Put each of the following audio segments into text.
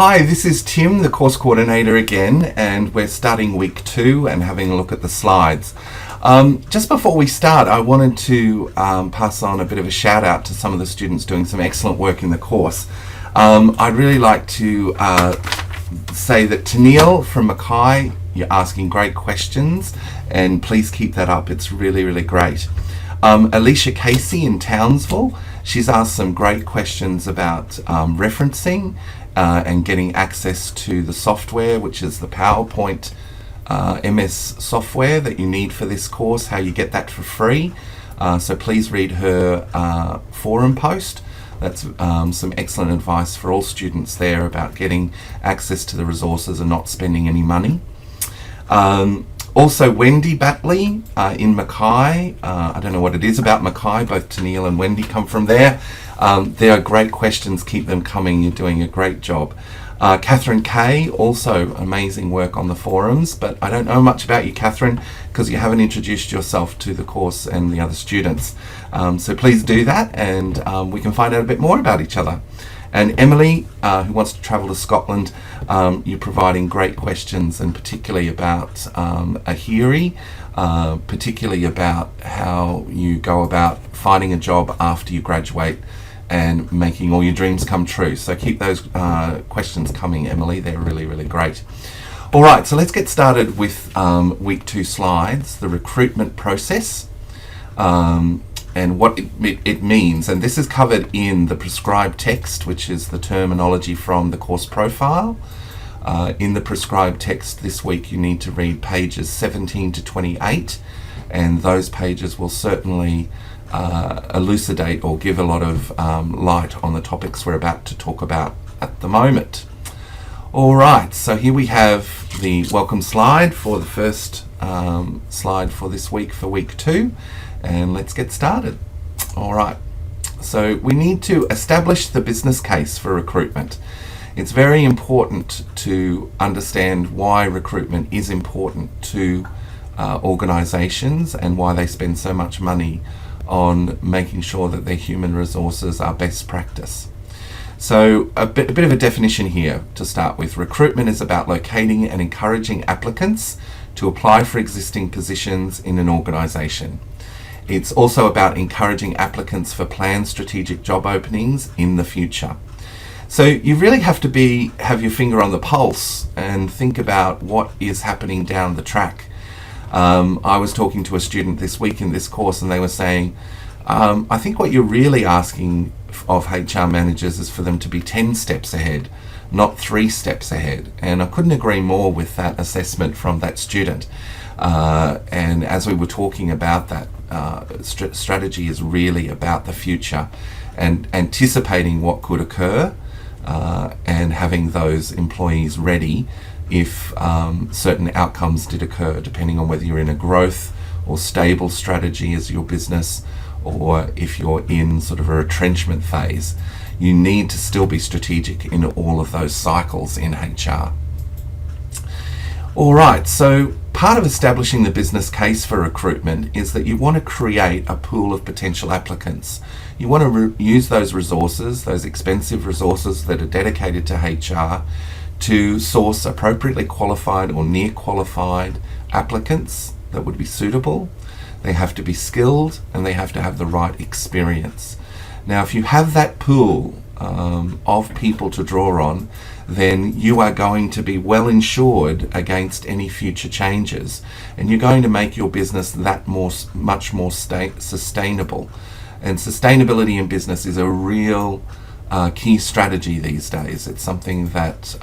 Hi, this is Tim, the course coordinator again, and we're starting week 2 and having a look at the slides. Just before we start, I wanted to pass on a bit of a shout out to some of the students doing some excellent work in the course. I'd really like to say that Tennille from Mackay, you're asking great questions, and please keep that up. It's really, really great. Alicia Casey in Townsville, she's asked some great questions about referencing and getting access to the software, which is the PowerPoint MS software that you need for this course, how you get that for free. So please read her forum post. That's some excellent advice for all students there about getting access to the resources and not spending any money. Also, Wendy Batley in Mackay. I don't know what it is about Mackay, both Tennille and Wendy come from there. There are great questions, keep them coming, you're doing a great job. Catherine Kay, also amazing work on the forums, but I don't know much about you, Catherine, because you haven't introduced yourself to the course and the other students. So please do that, and we can find out a bit more about each other. And Emily, who wants to travel to Scotland, you're providing great questions, and particularly about Ahiri, particularly about how you go about finding a job after you graduate and making all your dreams come true. So keep those questions coming, Emily. They're really, really great. All right, so let's get started with week 2 slides, the recruitment process. And what it means, and this is covered in the prescribed text, which is the terminology from the course profile. In the prescribed text this week you need to read pages 17 to 28, and those pages will certainly elucidate or give a lot of light on the topics we're about to talk about at the moment. All right, so here we have the welcome slide for the first slide for this week, for week 2. And let's get started. All right, so we need to establish the business case for recruitment. It's very important to understand why recruitment is important to organisations and why they spend so much money on making sure that their human resources are best practice. So a bit of a definition here to start with. Recruitment is about locating and encouraging applicants to apply for existing positions in an organisation. It's also about encouraging applicants for planned strategic job openings in the future. So you really have to have your finger on the pulse and think about what is happening down the track. I was talking to a student this week in this course, and they were saying, I think what you're really asking of HR managers is for them to be 10 steps ahead, not 3 steps ahead. And I couldn't agree more with that assessment from that student. And as we were talking about that, strategy is really about the future and anticipating what could occur and having those employees ready if certain outcomes did occur, depending on whether you're in a growth or stable strategy as your business, or if you're in sort of a retrenchment phase. You need to still be strategic in all of those cycles in HR. All right, so part of establishing the business case for recruitment is that you want to create a pool of potential applicants. You want to use those resources, those expensive resources that are dedicated to HR, to source appropriately qualified or near qualified applicants that would be suitable. They have to be skilled and they have to have the right experience. Now, if you have that pool of people to draw on, then you are going to be well insured against any future changes, and you're going to make your business much more sustainable. And sustainability in business is a real key strategy these days. It's something that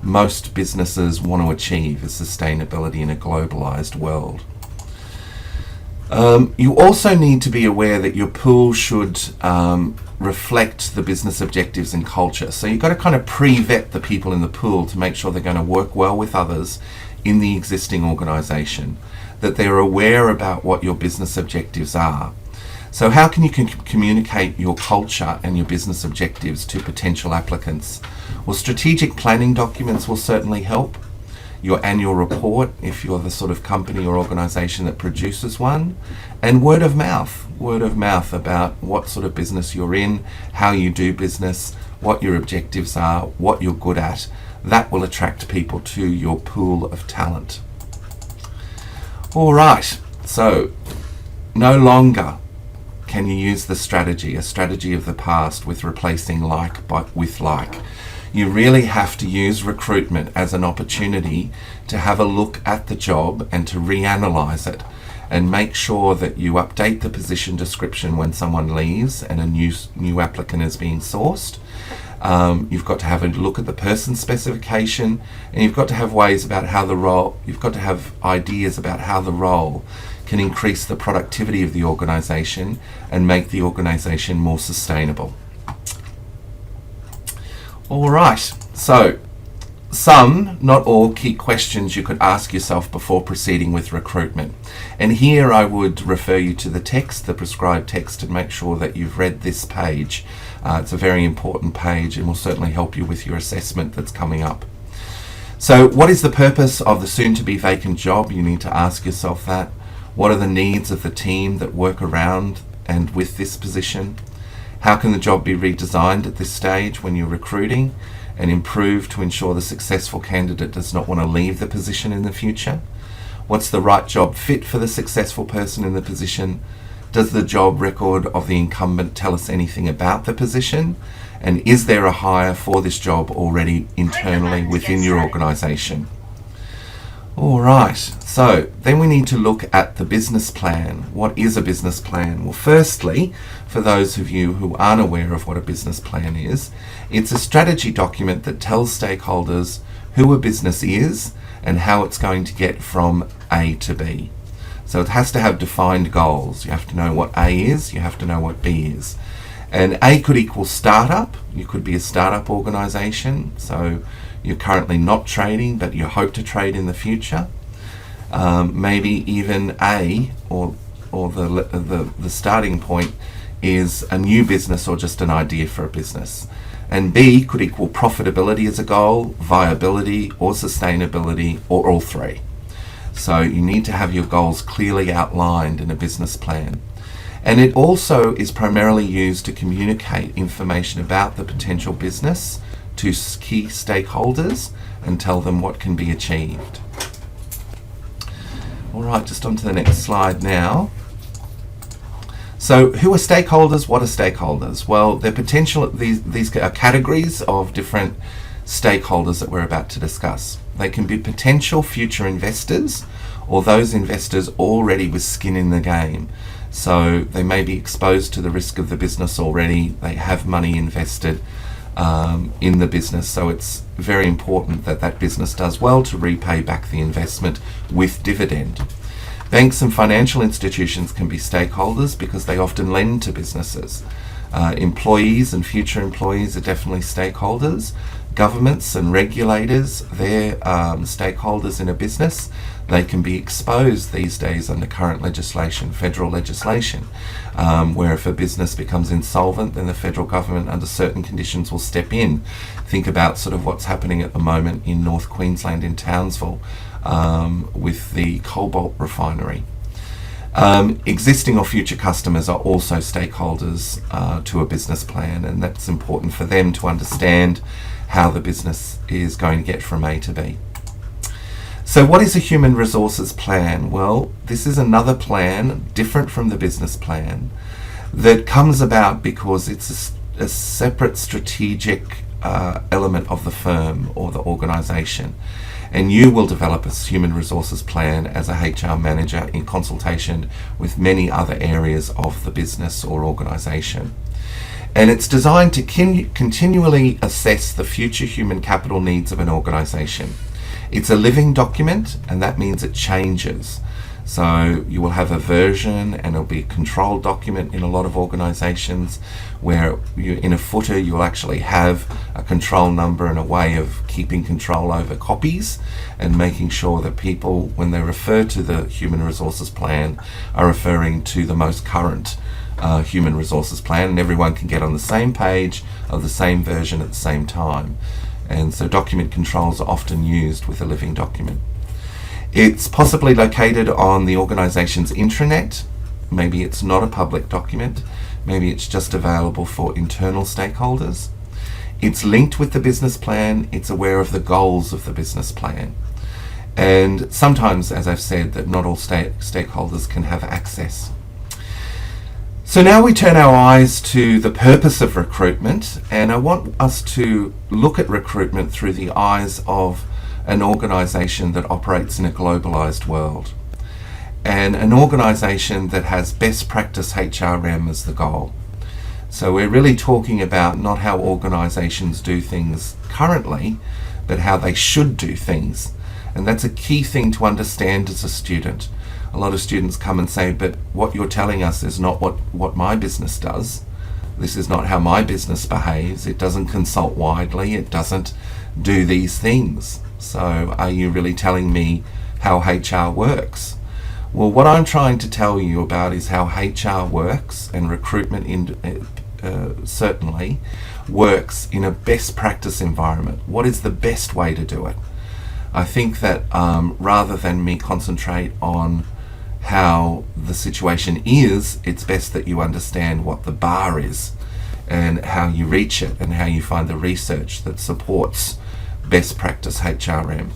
most businesses want to achieve, is sustainability in a globalized world. You also need to be aware that your pool should reflect the business objectives and culture. So you've got to kind of pre-vet the people in the pool to make sure they're going to work well with others in the existing organisation, that they're aware about what your business objectives are. So how can you communicate your culture and your business objectives to potential applicants? Well, strategic planning documents will certainly help. Your annual report, if you're the sort of company or organisation that produces one, and word of mouth about what sort of business you're in, how you do business, what your objectives are, what you're good at. That will attract people to your pool of talent. All right, so no longer can you use the strategy, a strategy of the past, with replacing like with like. You really have to use recruitment as an opportunity to have a look at the job and to reanalyze it, and make sure that you update the position description when someone leaves and a new applicant is being sourced. You've got to have a look at the person specification, and you've got to have ways about how the role, you've got to have ideas about how the role can increase the productivity of the organisation and make the organisation more sustainable. All right, so some, not all, key questions you could ask yourself before proceeding with recruitment. And here I would refer you to the text, the prescribed text, and make sure that you've read this page. It's a very important page and will certainly help you with your assessment that's coming up. So what is the purpose of the soon-to-be vacant job? You need to ask yourself that. What are the needs of the team that work around and with this position? How can the job be redesigned at this stage when you're recruiting and improved to ensure the successful candidate does not want to leave the position in the future? What's the right job fit for the successful person in the position? Does the job record of the incumbent tell us anything about the position? And is there a hire for this job already internally within your organisation? All right, so then we need to look at the business plan. What is a business plan? Well, firstly, for those of you who aren't aware of what a business plan is, it's a strategy document that tells stakeholders who a business is and how it's going to get from A to B. So it has to have defined goals. You have to know what A is, you have to know what B is. And A could equal startup. You could be a startup organisation, so you're currently not trading, but you hope to trade in the future. Maybe even A, or the starting point is a new business or just an idea for a business. And B could equal profitability as a goal, viability or sustainability, or all three. So you need to have your goals clearly outlined in a business plan. And it also is primarily used to communicate information about the potential business to key stakeholders and tell them what can be achieved. All right, just on to the next slide now. So who are stakeholders? What are stakeholders? Well, they're potential, these are categories of different stakeholders that we're about to discuss. They can be potential future investors or those investors already with skin in the game. So they may be exposed to the risk of the business already. They have money invested in the business, so it's very important that that business does well to repay back the investment with dividend. Banks and financial institutions can be stakeholders because they often lend to businesses. Employees and future employees are definitely stakeholders. Governments and regulators, they're stakeholders in a business. They can be exposed these days under current legislation, federal legislation, where if a business becomes insolvent, then the federal government under certain conditions will step in. Think about sort of what's happening at the moment in North Queensland in Townsville with the cobalt refinery. Existing or future customers are also stakeholders to a business plan, and that's important for them to understand how the business is going to get from A to B. So what is a human resources plan? Well, this is another plan different from the business plan that comes about because it's a separate strategic element of the firm or the organisation. And you will develop a human resources plan as a HR manager in consultation with many other areas of the business or organisation. And it's designed to continually assess the future human capital needs of an organisation. It's a living document, and that means it changes. So you will have a version, and it'll be a controlled document in a lot of organisations where in a footer you'll actually have a control number and a way of keeping control over copies and making sure that people, when they refer to the human resources plan, are referring to the most current human resources plan, and everyone can get on the same page of the same version at the same time. And so document controls are often used with a living document. It's possibly located on the organisation's intranet. Maybe it's not a public document. Maybe it's just available for internal stakeholders. It's linked with the business plan. It's aware of the goals of the business plan. And sometimes, as I've said, that not all stakeholders can have access. So now we turn our eyes to the purpose of recruitment, and I want us to look at recruitment through the eyes of an organisation that operates in a globalised world, and an organisation that has best practice HRM as the goal. So we're really talking about not how organisations do things currently, but how they should do things. And that's a key thing to understand as a student. A lot of students come and say, but what you're telling us is not what my business does. This is not how my business behaves. It doesn't consult widely. It doesn't do these things. So are you really telling me how HR works? Well, what I'm trying to tell you about is how HR works, and recruitment certainly works in a best practice environment. What is the best way to do it? I think that rather than me concentrate on how the situation is, it's best that you understand what the bar is and how you reach it and how you find the research that supports best practice HRM.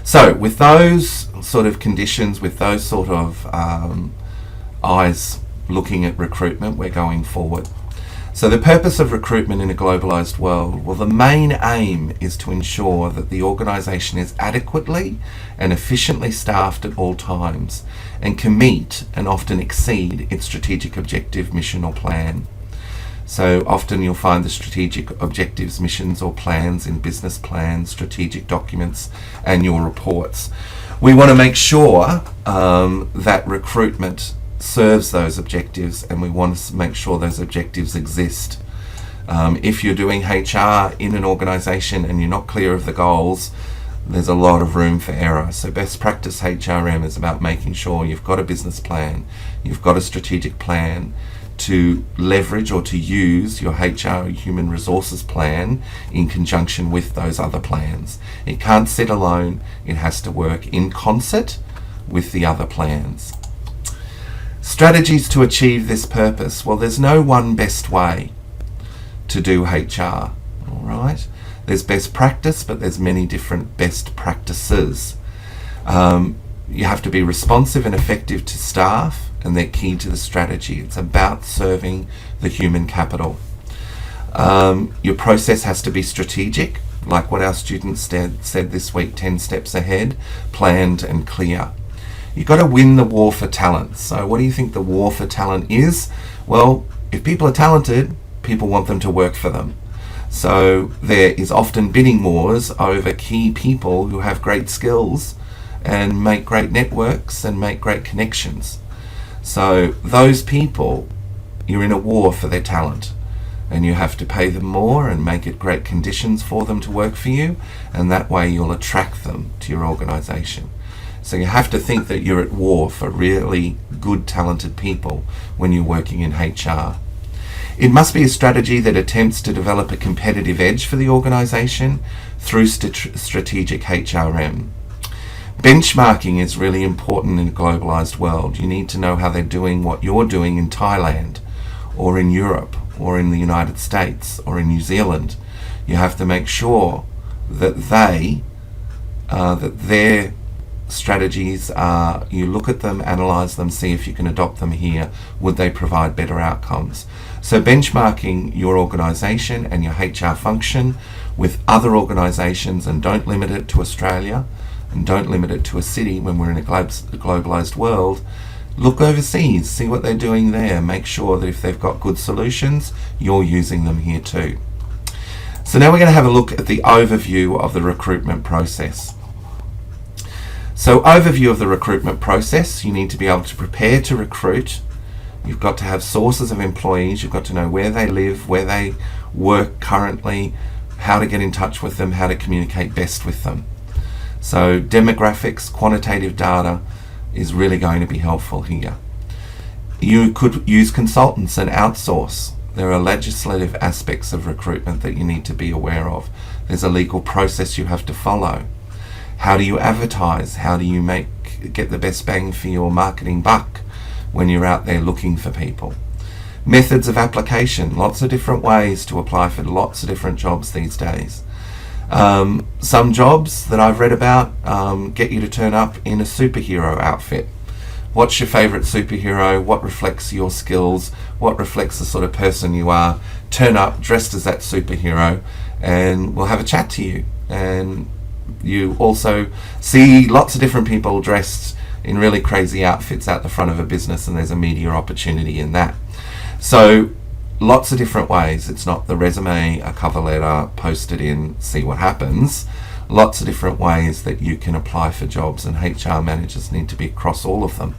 So with those sort of conditions, with those sort of eyes looking at recruitment, we're going forward. So the purpose of recruitment in a globalised world, well, the main aim is to ensure that the organisation is adequately and efficiently staffed at all times and can meet and often exceed its strategic objective, mission or plan. So often you'll find the strategic objectives, missions or plans in business plans, strategic documents, annual reports. We want to make sure that recruitment serves those objectives, and we want to make sure those objectives exist. If you're doing HR in an organisation and you're not clear of the goals, there's a lot of room for error. So best practice HRM is about making sure you've got a business plan, you've got a strategic plan to leverage or to use your HR human resources plan in conjunction with those other plans. It can't sit alone, it has to work in concert with the other plans. Strategies to achieve this purpose. Well, there's no one best way to do HR, all right? There's best practice, but there's many different best practices. You have to be responsive and effective to staff, and they're key to the strategy. It's about serving the human capital. Your process has to be strategic, like what our students said this week, 10 steps ahead, planned and clear. You've got to win the war for talent. So what do you think the war for talent is? Well, if people are talented, people want them to work for them. So there is often bidding wars over key people who have great skills and make great networks and make great connections. So those people, you're in a war for their talent, and you have to pay them more and make it great conditions for them to work for you, and that way you'll attract them to your organisation. So you have to think that you're at war for really good, talented people when you're working in HR. It must be a strategy that attempts to develop a competitive edge for the organisation through strategic HRM. Benchmarking is really important in a globalised world. You need to know how they're doing what you're doing in Thailand or in Europe or in the United States or in New Zealand. You have to make sure that their strategies are, you look at them, analyse them, see if you can adopt them here. Would they provide better outcomes? So benchmarking your organisation and your HR function with other organisations, and don't limit it to Australia and don't limit it to a city when we're in a globalised world. Look overseas, see what they're doing there, make sure that if they've got good solutions, you're using them here too. So now we're going to have a look at the overview of the recruitment process. So overview of the recruitment process, you need to be able to prepare to recruit. You've got to have sources of employees, you've got to know where they live, where they work currently, how to get in touch with them, how to communicate best with them. So demographics, quantitative data is really going to be helpful here. You could use consultants and outsource. There are legislative aspects of recruitment that you need to be aware of. There's a legal process you have to follow. How do you advertise? How do you get the best bang for your marketing buck when you're out there looking for people? Methods of application, lots of different ways to apply for lots of different jobs these days. Some jobs that I've read about get you to turn up in a superhero outfit. What's your favourite superhero? What reflects your skills? What reflects the sort of person you are? Turn up dressed as that superhero and we'll have a chat to you. And you also see lots of different people dressed in really crazy outfits out the front of a business, and there's a media opportunity in that. So lots of different ways. It's not the resume, a cover letter, post it in, see what happens. Lots of different ways that you can apply for jobs, and HR managers need to be across all of them.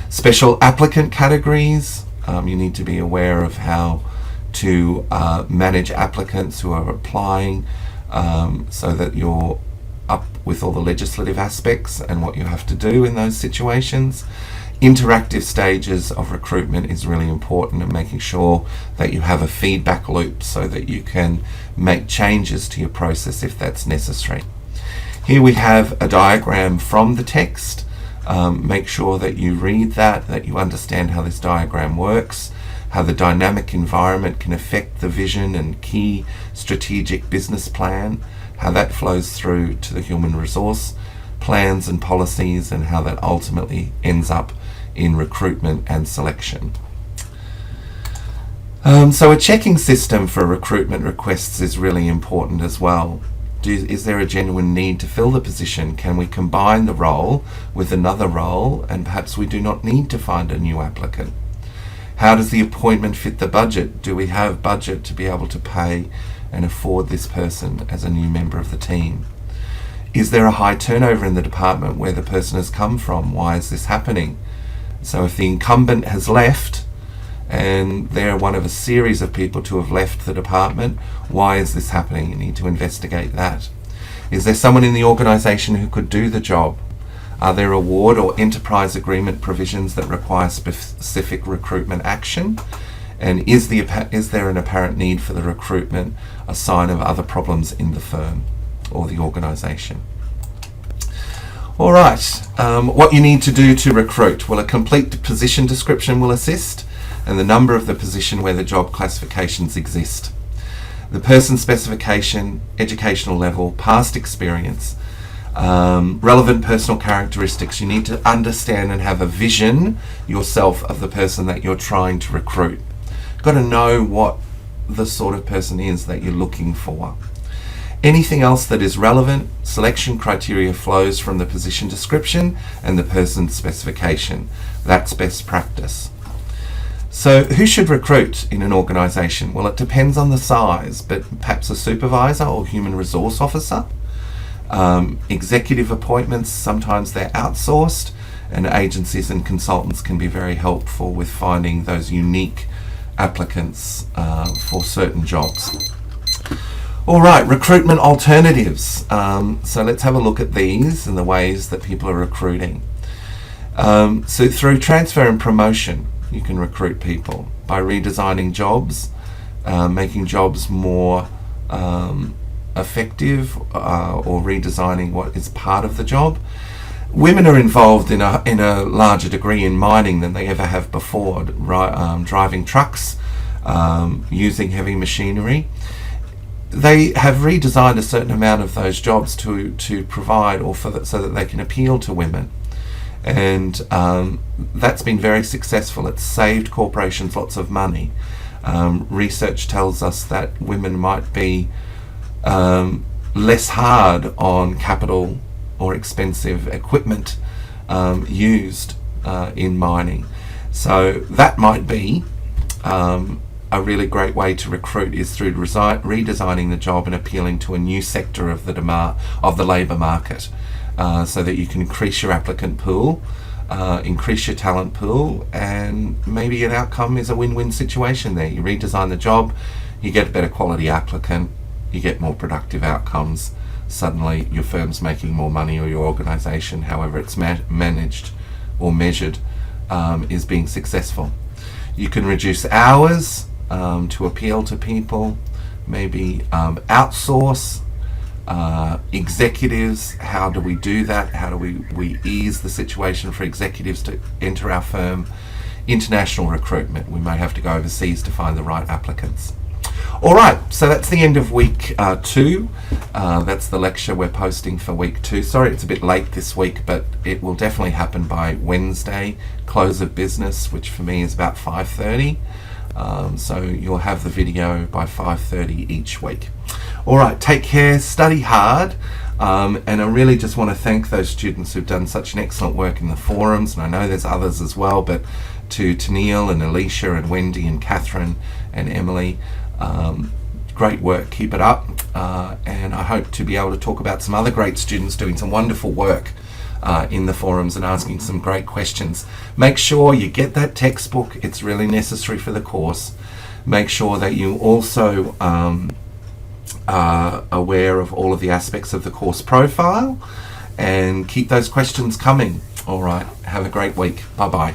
Special applicant categories. You need to be aware of how to manage applicants who are applying, so that you're up with all the legislative aspects and what you have to do in those situations. Interactive stages of recruitment is really important, and making sure that you have a feedback loop so that you can make changes to your process if that's necessary. Here we have a diagram from the text. Make sure that you read that you understand how this diagram works, how the dynamic environment can affect the vision and key strategic business plan, how that flows through to the human resource plans and policies, and how that ultimately ends up in recruitment and selection. So a checking system for recruitment requests is really important as well. Is there a genuine need to fill the position? Can we combine the role with another role, and perhaps we do not need to find a new applicant? How does the appointment fit the budget? Do we have budget to be able to pay and afford this person as a new member of the team? Is there a high turnover in the department where the person has come from? Why is this happening? So if the incumbent has left, and they're one of a series of people to have left the department, why is this happening? You need to investigate that. Is there someone in the organisation who could do the job? Are there award or enterprise agreement provisions that require specific recruitment action? And is there an apparent need for the recruitment a sign of other problems in the firm or the organisation? All right, what you need to do to recruit. Well, a complete position description will assist, and the number of the position where the job classifications exist. The person specification, educational level, past experience, relevant personal characteristics. You need to understand and have a vision yourself of the person that you're trying to recruit. You've got to know what the sort of person is that you're looking for. Anything else that is relevant, selection criteria flows from the position description and the person's specification. That's best practice. So who should recruit in an organisation? Well, it depends on the size, but perhaps a supervisor or human resource officer. Executive appointments, sometimes they're outsourced, and agencies and consultants can be very helpful with finding those unique applicants for certain jobs. All right, recruitment alternatives. So let's have a look at these and the ways that people are recruiting. So through transfer and promotion, you can recruit people by redesigning jobs, making jobs more effective, or redesigning what is part of the job. Women are involved in a larger degree in mining than they ever have before, driving trucks, using heavy machinery. They have redesigned a certain amount of those jobs to provide so that they can appeal to women. And that's been very successful. It's saved corporations lots of money. Research tells us that women might be less hard on capital or expensive equipment used in mining. So that might be a really great way to recruit, is through redesigning the job and appealing to a new sector of the labour market, so that you can increase your applicant pool, increase your talent pool, and maybe an outcome is a win-win situation there. You redesign the job, you get a better quality applicant, you get more productive outcomes. Suddenly your firm's making more money, or your organisation, however it's managed or measured, is being successful. You can reduce hours to appeal to people, maybe outsource executives. How do we do that? How do we ease the situation for executives to enter our firm? international recruitment. We may have to go overseas to find the right applicants. All right, so that's the end of week 2. That's the lecture we're posting for week 2. Sorry it's a bit late this week, but it will definitely happen by Wednesday, close of business, which for me is about 5:30. So you'll have the video by 5:30 each week. All right, take care, study hard, and I really just want to thank those students who've done such an excellent work in the forums, and I know there's others as well, but to Tennille and Alicia and Wendy and Catherine and Emily, great work, keep it up, and I hope to be able to talk about some other great students doing some wonderful work in the forums and asking some great questions. Make sure you get that textbook, it's really necessary for the course. Make sure that you also are aware of all of the aspects of the course profile, and keep those questions coming. All right, have a great week. Bye bye.